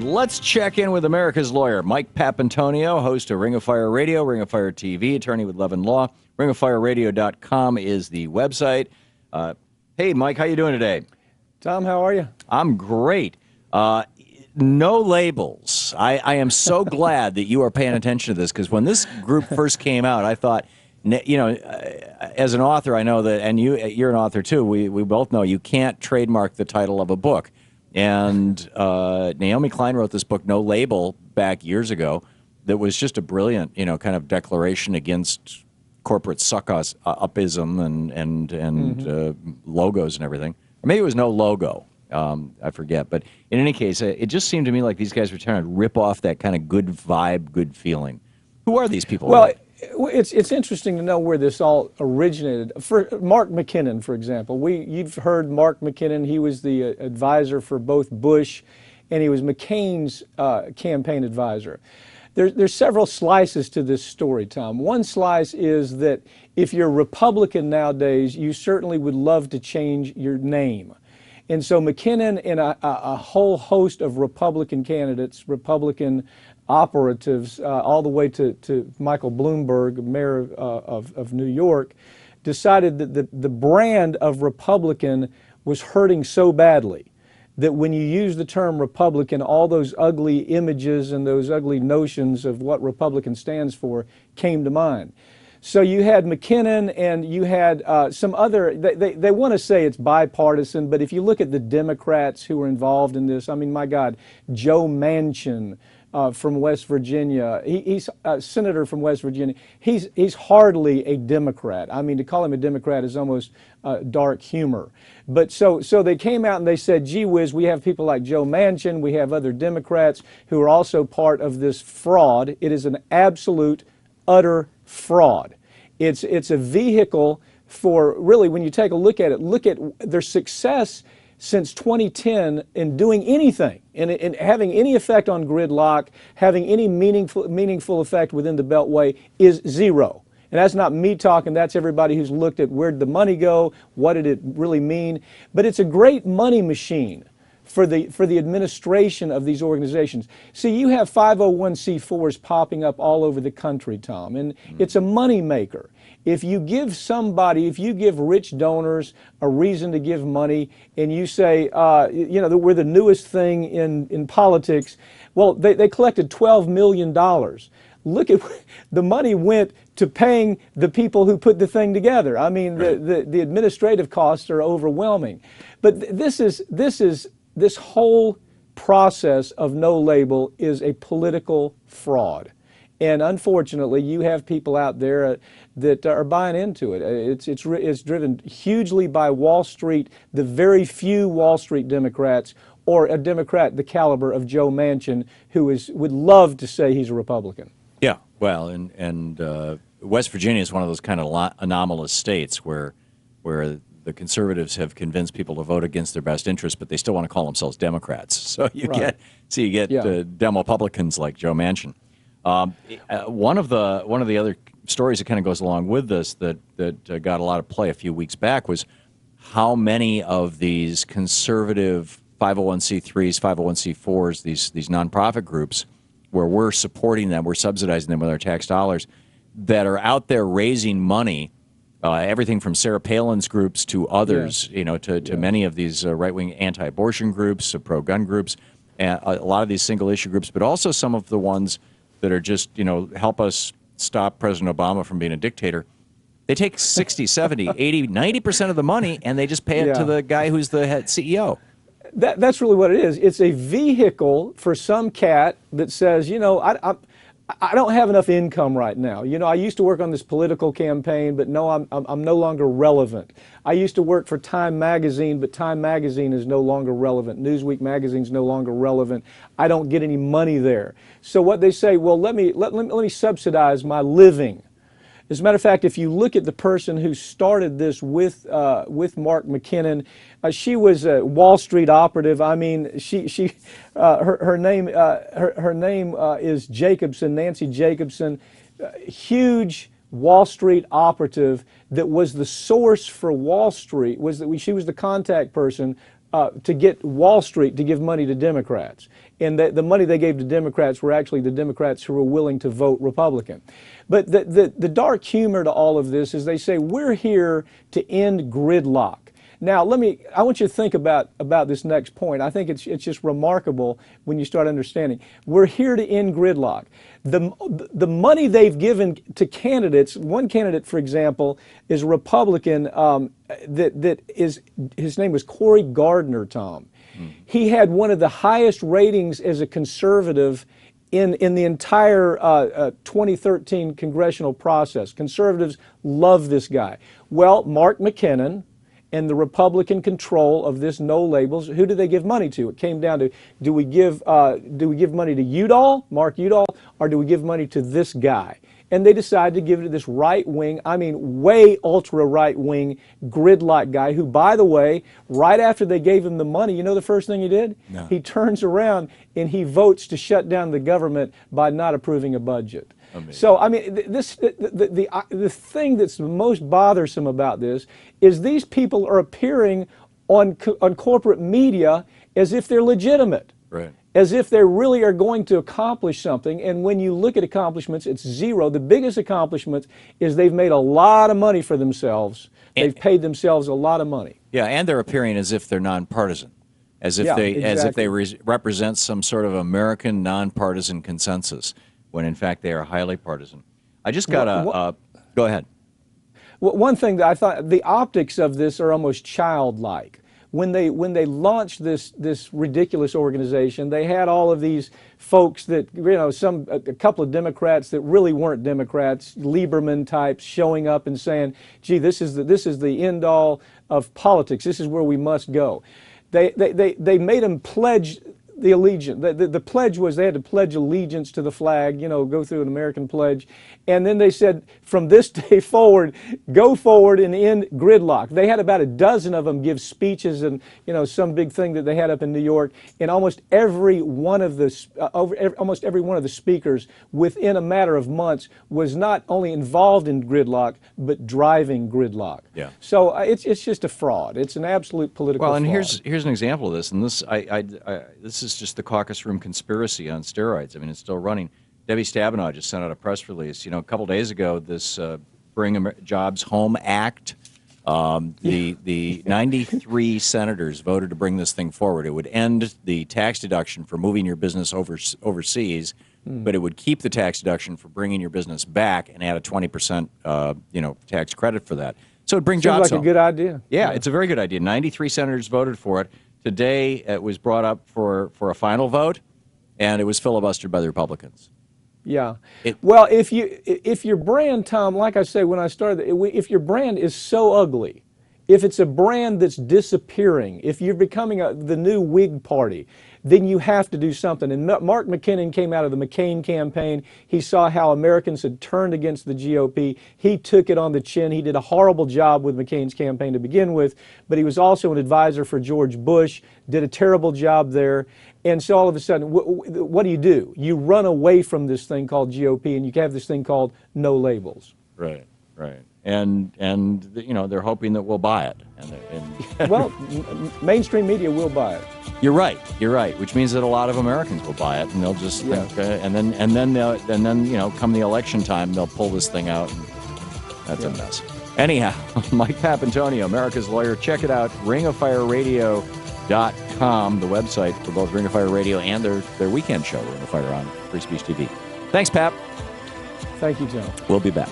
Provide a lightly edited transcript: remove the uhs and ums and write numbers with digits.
let's check in with America's lawyer, Mike Papantonio, host of Ring of Fire Radio, Ring of Fire TV, attorney with Levin Law. RingofFireRadio.com is the website. Hey, Mike, how you doing today? Tom, how are you? I'm great. No labels. I am so glad that you are paying attention to this, because when this group first came out, I thought, as an author, I know that, and you're an author too, we both know you can't trademark the title of a book. And Naomi Klein wrote this book, No Label, back years ago, that was just a brilliant, kind of declaration against corporate suck-upism and logos and everything. Or maybe it was no logo. I forget. But in any case, it just seemed to me like these guys were trying to rip off that kind of good vibe, good feeling. Who are these people? Well, it's interesting to know where this all originated. For Mark McKinnon, for example, you've heard Mark McKinnon. He was the advisor for both Bush, and he was McCain's campaign advisor. There's several slices to this story, Tom. One slice is that if you're Republican nowadays, you certainly would love to change your name. And so McKinnon and a whole host of Republican candidates, Republican operatives, all the way to Michael Bloomberg, mayor of New York, decided that the brand of Republican was hurting so badly that when you use the term Republican, all those ugly images and those ugly notions of what Republican stands for came to mind. So you had McKinnon, and you had some other, they want to say it's bipartisan, but if you look at the Democrats who were involved in this, I mean, my God, Joe Manchin from West Virginia, he's a senator from West Virginia. He's hardly a Democrat. I mean, to call him a Democrat is almost dark humor. But so they came out and they said, gee whiz, we have people like Joe Manchin, we have other Democrats who are also part of this fraud. It is an absolute, utter fraud. It's a vehicle for, really, when you take a look at it, look at their success since 2010 in doing anything, in having any effect on gridlock, having any meaningful effect within the Beltway is zero. And that's not me talking, that's everybody who's looked at where did the money go, what did it really mean. But it's a great money machine for the administration of these organizations. See, you have 501c4s popping up all over the country, Tom, and it's a money maker. If you give rich donors a reason to give money, and you say, we're the newest thing in politics, well, they collected $12 million. Look at the money went to paying the people who put the thing together. I mean, the administrative costs are overwhelming. But this whole process of no label is a political fraud. And unfortunately, you have people out there that are buying into it. It's driven hugely by Wall Street, the very few Wall Street Democrats, or a Democrat the caliber of Joe Manchin, who would love to say he's a Republican. Yeah, well, and West Virginia is one of those kind of anomalous states where the conservatives have convinced people to vote against their best interests, but they still want to call themselves Democrats. So you get Demopublicans like Joe Manchin. One of the other stories that kind of goes along with this that got a lot of play a few weeks back was how many of these conservative 501c3s, 501c4s, these nonprofit groups, where we're supporting them, we're subsidizing them with our tax dollars, that are out there raising money, everything from Sarah Palin's groups to others, to many of these right-wing anti-abortion groups, pro-gun groups, and a lot of these single-issue groups, but also some of the ones that are just, help us stop President Obama from being a dictator. They take 60, 70, 80, 90% of the money, and they just pay it to the guy who's the head CEO. That's really what it is. It's a vehicle for some cat that says, I don't have enough income right now. I used to work on this political campaign, but no, I'm no longer relevant. I used to work for Time Magazine, but Time Magazine is no longer relevant. Newsweek Magazine is no longer relevant. I don't get any money there. So what they say, well, let me subsidize my living. As a matter of fact, if you look at the person who started this with Mark McKinnon, she was a Wall Street operative. I mean, her name is Jacobson, Nancy Jacobson, huge Wall Street operative that was the source for Wall Street. She was the contact person to get Wall Street to give money to Democrats. And the money they gave to Democrats were actually the Democrats who were willing to vote Republican. But the dark humor to all of this is they say, we're here to end gridlock. Now, I want you to think about this next point. I think it's just remarkable when you start understanding. We're here to end gridlock. The money they've given to candidates, one candidate, for example, is a Republican his name was Cory Gardner, Tom. He had one of the highest ratings as a conservative in the entire 2013 congressional process. Conservatives love this guy. Well, Mark McKinnon and the Republican control of this no labels, who do they give money to? It came down to, do we give money to Udall, Mark Udall, or do we give money to this guy? And they decided to give it to this right-wing, I mean way ultra-right-wing gridlock guy who, by the way, right after they gave him the money, you know the first thing he did? No. He turns around and he votes to shut down the government by not approving a budget. Amazing. So, I mean, the thing that's the most bothersome about this is these people are appearing on corporate media as if they're legitimate. Right. As if they really are going to accomplish something, and when you look at accomplishments, it's zero. The biggest accomplishment is they've made a lot of money for themselves. They've paid themselves a lot of money. Yeah, and they're appearing as if they're nonpartisan, as if they represent some sort of American nonpartisan consensus, when in fact they are highly partisan. I just got go ahead. Well, one thing that I thought, the optics of this are almost childlike. When they launched this ridiculous organization, they had all of these folks that, you know, a couple of Democrats that really weren't Democrats, Lieberman types, showing up and saying, "Gee, this is the end all of politics. This is where we must go." They made them pledge the allegiance. The pledge was they had to pledge allegiance to the flag, you know, go through an American pledge. And then they said, from this day forward, go forward and end gridlock. They had about a dozen of them give speeches and, you know, some big thing that they had up in New York. And almost every one of the speakers within a matter of months was not only involved in gridlock, but driving gridlock. Yeah. So it's just a fraud. It's an absolute political fraud. Well, and here's an example of this, and this is just the caucus room conspiracy on steroids. I mean, it's still running. Debbie Stabenow just sent out a press release. You know, a couple days ago, this Bring Jobs Home Act, the 93 senators voted to bring this thing forward. It would end the tax deduction for moving your business overseas, but it would keep the tax deduction for bringing your business back and add a 20% tax credit for that. So it'd bring jobs home. Seems like a good idea. Yeah, it's a very good idea. 93 senators voted for it. Today, it was brought up for a final vote, and it was filibustered by the Republicans. Yeah. Well, if your brand, Tom, like I say when I started, if your brand is so ugly, if it's a brand that's disappearing, if you're becoming the new Whig Party, then you have to do something. And Mark McKinnon came out of the McCain campaign. He saw how Americans had turned against the GOP. He took it on the chin. He did a horrible job with McCain's campaign to begin with, but he was also an advisor for George Bush, did a terrible job there. And so all of a sudden, what do? You run away from this thing called GOP, and you have this thing called no labels. Right, right. And you know, they're hoping that we'll buy it. Well, mainstream media will buy it. You're right. Which means that a lot of Americans will buy it, and they'll just think, and then you know, come the election time, they'll pull this thing out, and that's a mess. Anyhow, Mike Papantonio, America's Lawyer. Check it out, ringofireradio.com, the website for both Ring of Fire Radio and their weekend show, Ring of Fire, on Free Speech TV. Thanks, Pap. Thank you, John. We'll be back.